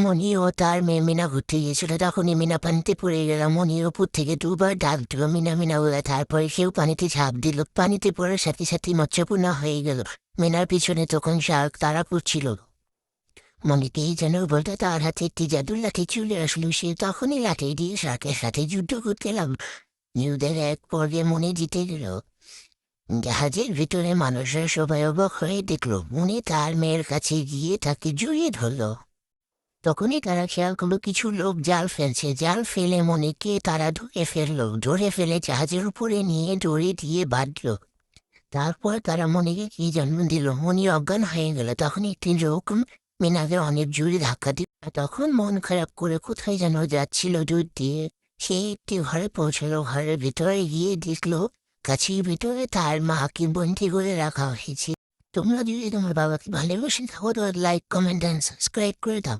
মনি ও তার মেয়ে মিনা ঘুরতে গিয়েছিল, তখনই মিনা পানিতে পড়ে গেল। মনির ওপর থেকে দুবার ডাক দিল মিনা মিনা বলে, তারপরে সেও পানিতে ঝাঁপ দিল। পানিতে পড়ার সাথে সাথে মৎস্যপূর্ণা হয়ে গেল। মিনার পিছনে তখন শার্ক তারা করছিল। মনিকেই যেন বলতে তার হাতে একটি জাদুর লাঠি চলে আসলো। সে তখনই লাঠি দিয়ে শার্কের সাথে যুদ্ধ করতে লাগলো। যুদ্ধের এক পর্যায়ে মনি জিতে গেল। জাহাজের ভিতরে মানুষরা সবাই অবাক হয়ে দেখল। মনি তার মেয়ের কাছে গিয়ে তাকে জড়িয়ে ধরল। তখনই তারা খেয়াল করলো কিছু লোক জাল ফেলছে। জাল ফেলে মনিকে তারা ধরে ফেললো। ধরে ফেলে জাহাজের উপরে নিয়ে দড়ি দিয়ে বাঁধলো। তারপর তারা মনিকে কি জন্ম দিল। মনি অজ্ঞান হয়ে গেল। তখন একটি লোক মিনাকে অনেক জোরে ধাক্কা দিল। তখন মন খারাপ করে কোথায় যেন যাচ্ছিল দূর দিয়ে। সে একটি ঘরে পৌঁছলো। ঘরের ভিতরে গিয়ে দেখলো গাছের ভিতরে তার মাকে বন্দি করে রাখা হয়েছে। তোমরা যদি তোমার বাবাকে ভালোবেসে থাকো তো লাইক কমেন্ট অ্যান্ড সাবস্ক্রাইব করে দাও।